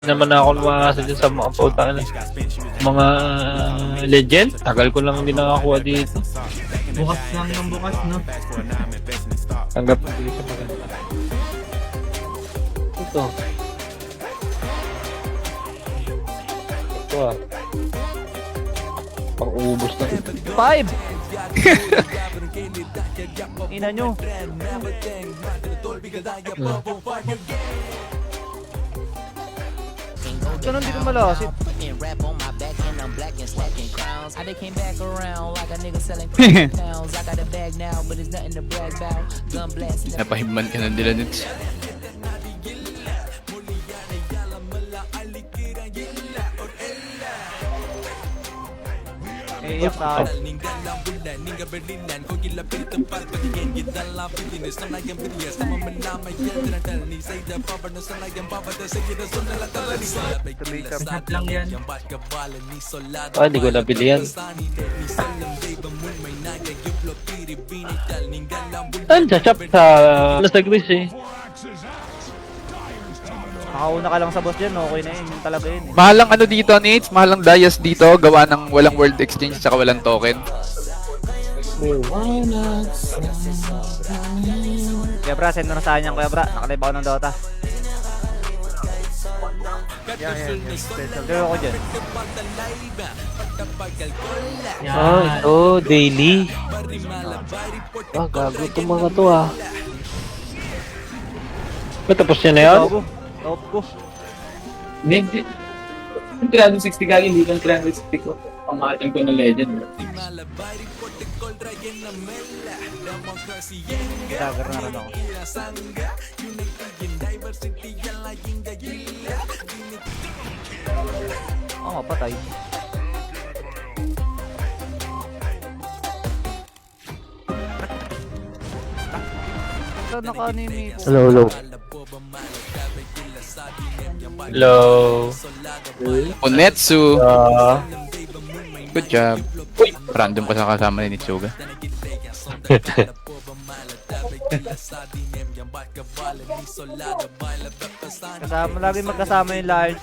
naman ako lumakasa dyan sa mga pautangan ng mga legend. Tagal ko lang hindi nakakuha dito. Bukas lang ng bukas, no? Tanggap ko dito sa maganda. Ito. Ito ah. Pang-ubos na. 5! Ina nyo. Ganun di ko malasit. Napahimban ka ng Dilanits. Iyak tayo. Lahat lang yan. Ah, hindi ko nabili yan. Saan sa shop sa Las Agris eh. Nakauna ka lang sa boss dyan, okay na yun. Yun talaga yun eh. Mahalang ano dito, Nate? Mahalang Dias dito, gawa ng walang world exchange at walang token. Kuya Bra, send mo na sa akin yan, Kuya Bra. Nakalive ako ng Dota. Yan. Special. Gawin ko dyan. Ah, ito, daily. Ah, gago itong mga to ah. Matapos niya na yan? Top ko. Hindi. Yung 360 kaya hindi kang 360 ko. Pangatan ko ng legend. Dagger na rin ako. Oo nga, patay. Saan naka-anime ito? Hello, hello. Hello. Onetsu! Ah, Good job. Uy! Random ka sa kasama ni Nitsuga. Kasama, lagi magkasama yung large.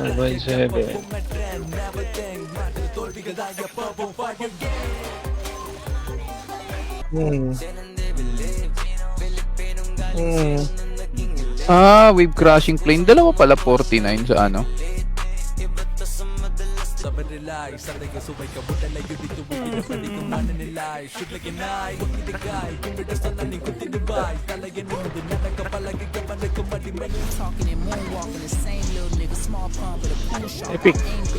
ano ba yung 7? Ah, wave crashing plane. Dalawa pala 49 sa ano. Epic.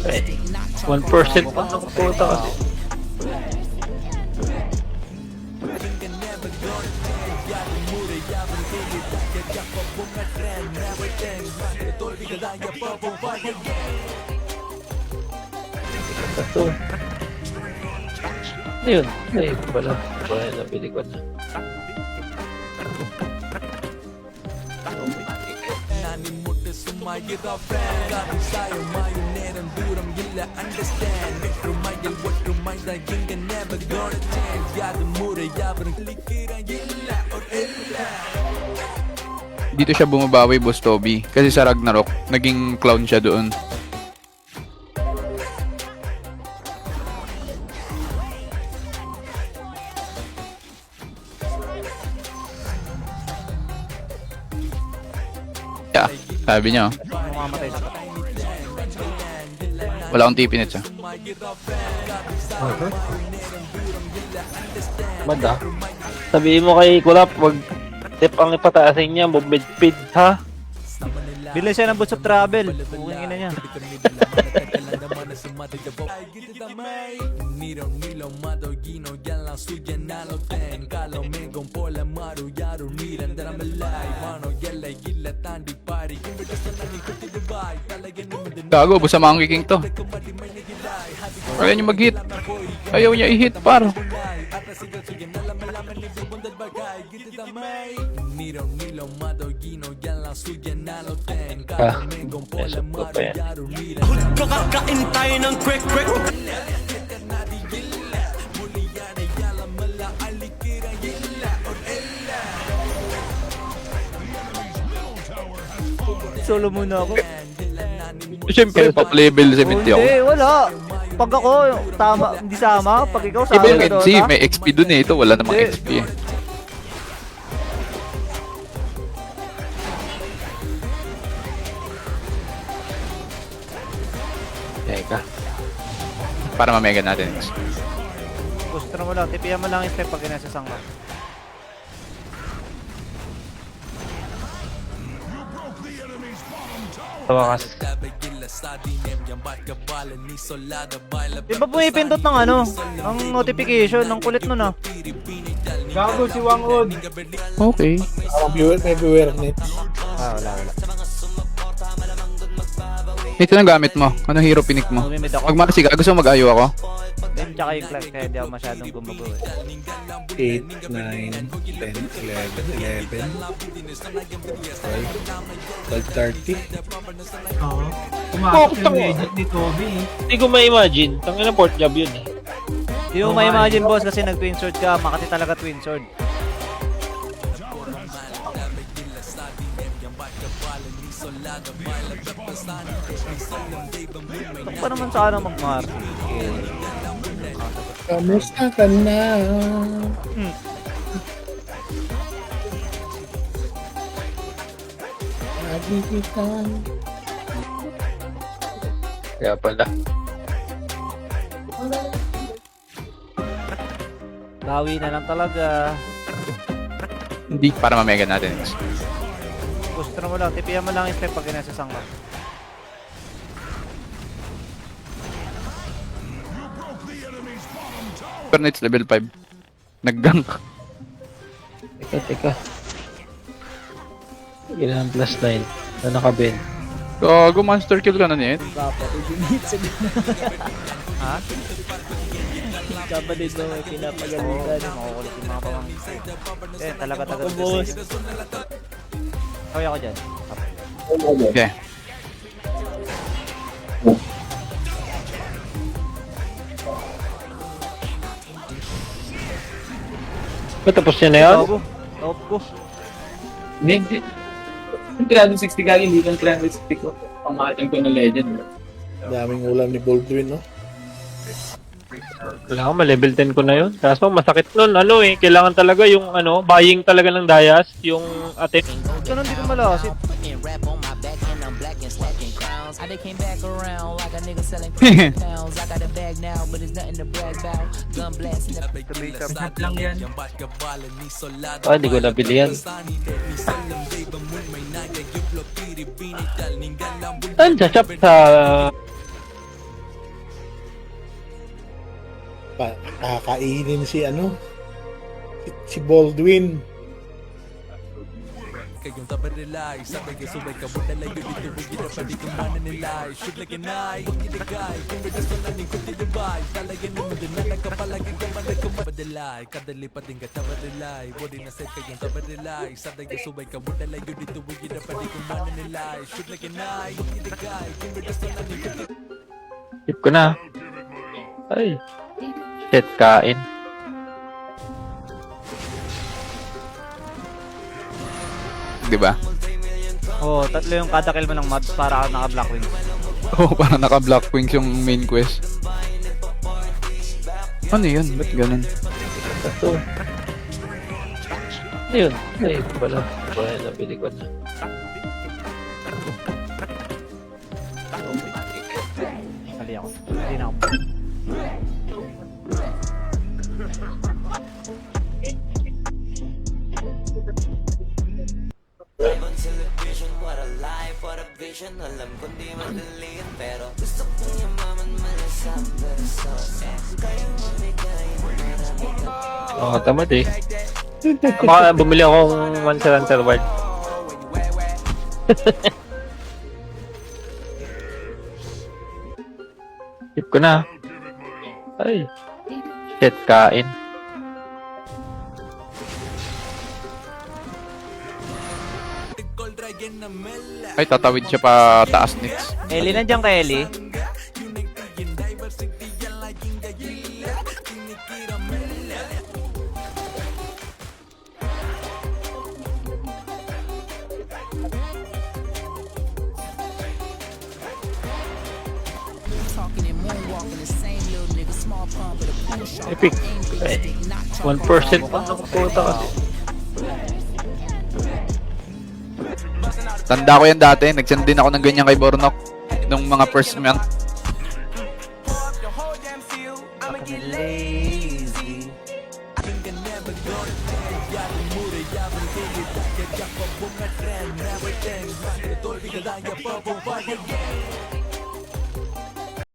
Eh, 1% pa ng quota kasi. Ito. Ayun. Ay, wala. Wala, nabili ko na. Dito siya bumabawi, Boss Toby. Kasi sa Ragnarok, naging clown siya doon. Yeah, sabi niya. Mamamatay na. Wala akong tipinits ah. Mada. Sabihin mo kay Kulap, wag tip ang ipataasin niya, mobid-pid ha? Bili siya ng boots of travel. Bukingin na niya. Gago, busama ang kiking to. Ayaw niya mag-hit. Ayaw niya i-hit, paro. Yes, ito pa yan. Kakakain tayo ng quick. Solo muna ako. Siyempre, top level 70 ako. Hindi, wala. Pag ako, tama, hindi sama. Pag ikaw sama Iba yung ka NC, Dota. may XP dun eh. Ito, wala namang Hindi. XP eh. Teka. Para mamega natin. Gusto mo lang, tipihan mo lang yung step pag inasasang ka. Sa wakas. Di ba pumipindot ng ano? Ang notification, ang kulit nun ah. Gago si Wangod. Okay. May viewer net. Ah, wala. Ito na gamit mo. Anong hero pinik mo? Lumimid ako. Magmasi ka. Gusto mo mag-ayo ako? Then, tsaka yung class, kaya di ako masyadong gumagawa eh. 8, 9, 10, 11, 11, 12, 30. Oo. Pumasok yung legend ni Toby. Hindi ko ma-imagine. Tangina port job yun eh. Di mo ma-imagine boss kasi nag-twin sword ka, Makati talaga twin sword. Ito pa naman sana mag-market. Kamusta ka na? Lagi kita. Kaya pala. Bawi na lang talaga. Hindi. Para mamega natin. Gusto mo lang, tipihan mo lang yung step pag inasasang ka. Super Knights level 5. Nag-gank. Teka. Ilan ang plus 9 na naka-bend. Gago, monster kill ka na niya. Ha? Kapatid mo, pinapagalitan. Makukulit yung mga pamangkin. Eh, talaga taga boss. Kaya ako dyan. Okay. Tapos niya na yan? Top ko. Hindi. Yung 360 kagi, hindi lang 360 ko. Pangakatan ko ng legend. Daming ulam ni Baldwin, no? Wala ko, ma-level 10 ko na yun. Kaso masakit nun, ano eh, kailangan talaga yung ano, buying talaga ng Dayas, yung attack. Ganun di ko malasit. I they came back around like a nigga selling pounds. I got a bag now, but it's nothing to brag about. Gun blast in the Shot lang yan. Ah, hindi ko nabili yan. Saan sa shop sa... Kakainin si ano? Si Baldwin. Kayong tabarilay, sabay ka subay ka budalay, dito bugid na pati kumanan nila. Shoot like an eye, bugid na guy, kung may gusto na ning kuti Dubai. Talaga naman din na nagkapalagi ka man nagkumadalay. Kadali pa din ka tabarilay, body na set kayong tabarilay. Sabay ka subay ka budalay, dito bugid na pati kumanan nila. Shoot like an eye, bugid na guy, kung may gusto na ning kuti. Tip ko na. Ay. Shit, kain. Diba? Oo, tatlo yung kada kill mo ng mods para naka-black wings. Oh, parang naka-black wings yung main quest. Ano yun? Ba't ganun? Ito. Ayun. Ay, wala. Wala, nabili ko na. Mali ako. Hindi na ako. Oo, tamad eh. Baka bumili akong Monster Hunter World. Tip ko na. Ay. Shit, kain. Ay, tatawid siya pa taas nits. Ellie, nandiyan ka, Ellie? Talking and moonwalking, the same little nigga, small pump with a pool shot. Epic. Ay, 1% pa nakaputa kasi. Tanda ko yan dati. Nag-send din ako ng ganyan kay Bornok. Nung mga first month. Lazy. Never